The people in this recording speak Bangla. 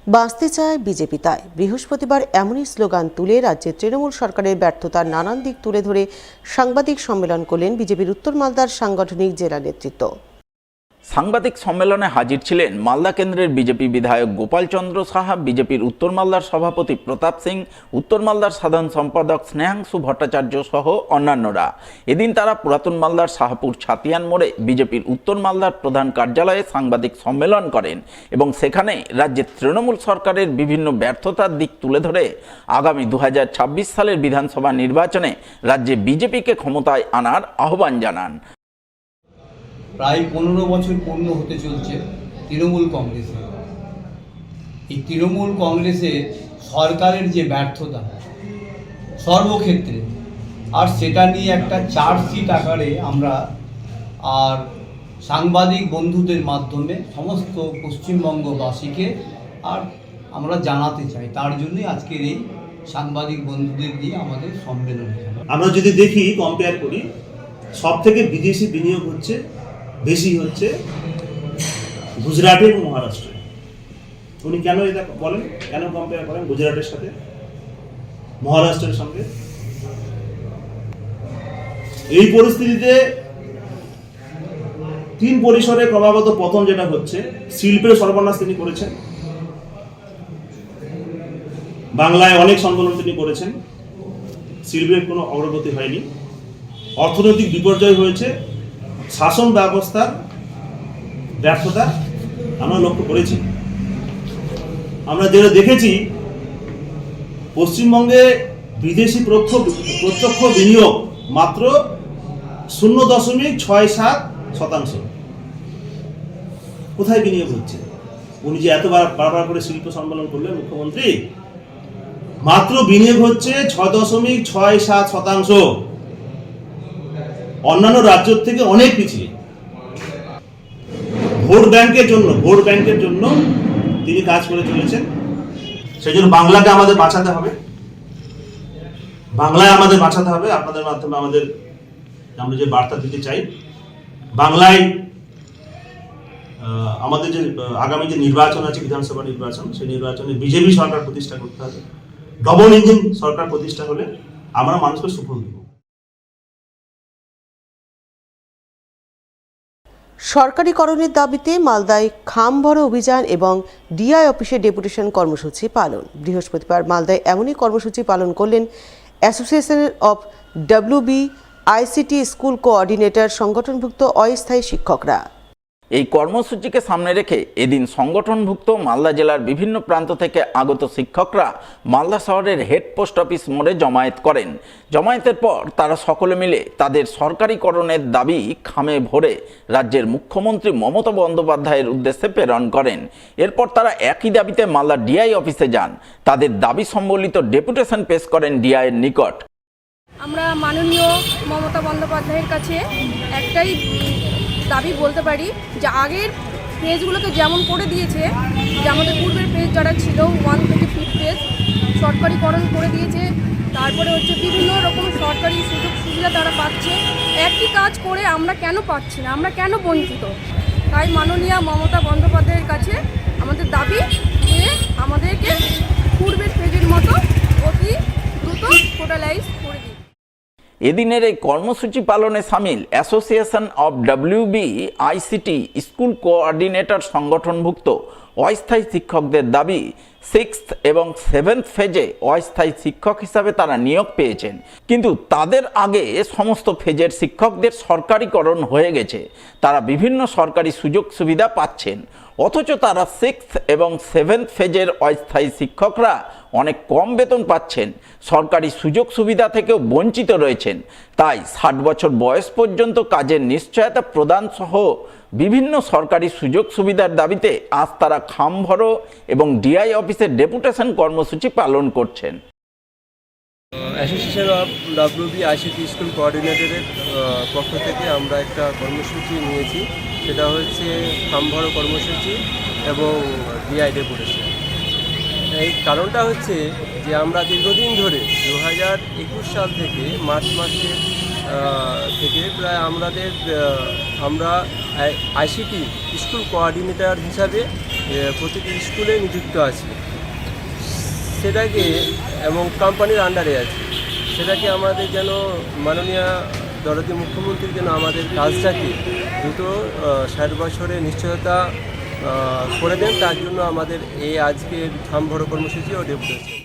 বাঁচতে চায় বিজেপি তাই। বৃহস্পতিবার এমনই স্লোগান তুলে রাজ্যের তৃণমূল সরকারের ব্যর্থতার নানান দিক তুলে ধরে সাংবাদিক সম্মেলন করলেন বিজেপির উত্তর মালদার সাংগঠনিক জেলা নেতৃত্ব। সাংবাদিক সম্মেলনে হাজির ছিলেন মালদা কেন্দ্রের বিজেপি বিধায়ক গোপাল চন্দ্র সাহা, বিজেপির উত্তর মালদার সভাপতি প্রতাপ সিং, উত্তর মালদার সাধারণ সম্পাদক স্নেহাংশু ভট্টাচার্য সহ অন্যান্যরা। এদিন তারা পুরাতন মালদার শাহপুর ছাতিয়ান মোড়ে বিজেপির উত্তর মালদার প্রধান কার্যালয়ে সাংবাদিক সম্মেলন করেন এবং সেখানে রাজ্যের তৃণমূল সরকারের বিভিন্ন ব্যর্থতার দিক তুলে ধরে আগামী 2026 সালের বিধানসভা নির্বাচনে রাজ্যে বিজেপিকে ক্ষমতায় আনার আহ্বান জানান। প্রায় 15 বছর পূর্ণ হতে চলছে তৃণমূল কংগ্রেসে। এই তৃণমূল কংগ্রেসের সরকারের যে ব্যর্থতা সর্বক্ষেত্রে, আর সেটা নিয়ে একটা চার্জশিট আকারে আমরা আর সাংবাদিক বন্ধুদের মাধ্যমে সমস্ত পশ্চিমবঙ্গবাসীকে আর আমরা জানাতে চাই। তার জন্যই আজকের এই সাংবাদিক বন্ধুদের দিয়ে আমাদের সম্মেলন। আমরা যদি দেখি, কম্পেয়ার করি, সব থেকে বিদেশি বিনিয়োগ বেশি হচ্ছে গুজরাটে এবং মহারাষ্ট্রে। উনি কেন এটা বলেন, কেন কম্পেয়ার করেন গুজরাটের সাথে, মহারাষ্ট্রের সঙ্গে? এই পরিস্থিতিতে তিন পরিসরে ক্রমাগত পতন যেটা হচ্ছে, শিল্পের সর্বনাশ তিনি করেছেন, বাংলায় অনেক সংকলন তিনি করেছেন, শিল্পের কোনো অগ্রগতি হয়নি, অর্থনৈতিক বিপর্যয় হয়েছে, শাসন ব্যবস্থার ব্যর্থতা আমরা লক্ষ্য করেছি। আমরা যেটা দেখেছি, পশ্চিমবঙ্গে বিদেশি প্রত্যক্ষ বিনিয়োগ মাত্র 0.67%। কোথায় বিনিয়োগ হচ্ছে? উনি যে এতবার বারবার করে শিল্প সম্মেলন করলেন মুখ্যমন্ত্রী, মাত্র বিনিয়োগ হচ্ছে 6.67%। অন্যান্য রাজ্য থেকে অনেক পিছিয়ে। ভোট ব্যাংকের জন্য তিনি কাজ করে চলেছেন। সেই জন্য বাংলাকে আমাদের বাঁচাতে হবে, আপনাদের মাধ্যমে আমরা যে বার্তা দিতে চাই, বাংলায় আমাদের যে আগামী যে নির্বাচন আছে, বিধানসভা নির্বাচন, সেই নির্বাচনে বিজেপি সরকার প্রতিষ্ঠা করতে হবে। ডবল ইঞ্জিন সরকার প্রতিষ্ঠা হলে আমরা মানুষকে সুফল দেব। সরকারিকরণের দাবিতে মালদায় খামভরো অভিযান এবং ডিআই অফিসে ডেপুটেশন কর্মসূচি পালন। বৃহস্পতিবার মালদায় এমনই কর্মসূচি পালন করলেন association of WBICT school coordinator সংগঠনভুক্ত অস্থায়ী শিক্ষকরা। এই কর্মসূচিকে সামনে রেখে এদিন সংগঠনভুক্ত মালদা জেলার বিভিন্ন প্রান্ত থেকে আগত শিক্ষকরা মালদা শহরের হেড পোস্ট অফিস মোড়ে জমায়েত করেন। জমায়েতের পর তারা সকলে মিলে তাদের সরকারিকরণের দাবি খামে ভরে রাজ্যের মুখ্যমন্ত্রী মমতা বন্দ্যোপাধ্যায়ের উদ্দেশ্যে প্রেরণ করেন। এরপর তারা একই দাবিতে মালদা ডিআই অফিসে যান। তাদের দাবি সম্বলিত ডেপুটেশন পেশ করেন ডিআইয়ের নিকট। আমরা মাননীয় মমতা বন্দ্যোপাধ্যায়ের কাছে একটাই দাবি বলতে পারি যে আগের পেজগুলোকে যেমন করে দিয়েছে, যে আমাদের পূর্বের পেজ যারা ছিল 1 থেকে 5 পেজ সরকারিকরণ করে দিয়েছে, তারপরে হচ্ছে বিভিন্ন রকম সরকারি সুযোগ সুবিধা তারা পাচ্ছে। একই কাজ করে আমরা কেন পাচ্ছি না, আমরা কেন বঞ্চিত? তাই মাননীয় মমতা বন্দ্যোপাধ্যায়ের কাছে আমাদের দাবি যে আমাদেরকে পূর্বের পেজের মতো অতি দ্রুত টোটালাইজ করে দিই। এদিনের এই কর্মসূচি পালনে সামিল association of WBICT school coordinator সংগঠনভুক্ত অস্থায়ী শিক্ষকদের দাবি 6th এবং 7th ফেজে অস্থায়ী শিক্ষক হিসাবে তারা নিয়োগ পেয়েছেন, কিন্তু তাদের আগে সমস্ত ফেজের শিক্ষকদের সরকারিকরণ হয়ে গেছে। তারা বিভিন্ন সরকারি সুযোগ সুবিধা পাচ্ছেন, অথচ তারা 6th এবং 7th ফেজের অস্থায়ী শিক্ষকরা অনেক কম বেতন পাচ্ছেন, সরকারি সুযোগ সুবিধা থেকেও বঞ্চিত রয়েছেন। তাই 60 বছর বয়স পর্যন্ত কাজের নিশ্চয়তা প্রদান সহ বিভিন্ন সরকারি সুযোগ সুবিধার দাবিতে আজ তারা খামভরো এবং ডিআই অফিসের ডেপুটেশন কর্মসূচি পালন করছেন। অ্যাসোসিয়েশন অফ WBICT স্কুল কোঅর্ডিনেটরের পক্ষ থেকে আমরা একটা কর্মসূচি নিয়েছি, সেটা হচ্ছে খামভরো কর্মসূচি এবং ডিআই ডেপুটেশন। এই কারণটা হচ্ছে যে আমরা দীর্ঘদিন ধরে 2021 সাল থেকে মার্চ মাসের থেকে প্রায় আমরা আইসিটি স্কুল কোঅর্ডিনেটর হিসাবে প্রতিটি স্কুলে নিযুক্ত আছে সেটাকে, এবং কোম্পানির আন্ডারে আছে, সেটাকে আমাদের যেন মাননীয় দলতি মুখ্যমন্ত্রী যেন আমাদের কাজটাকে দ্রুত 60 বছরের নিশ্চয়তা করে দেন। তার জন্য আমাদের এই আজকের খাম ভরো কর্মসূচি ও ডেপুটেশন।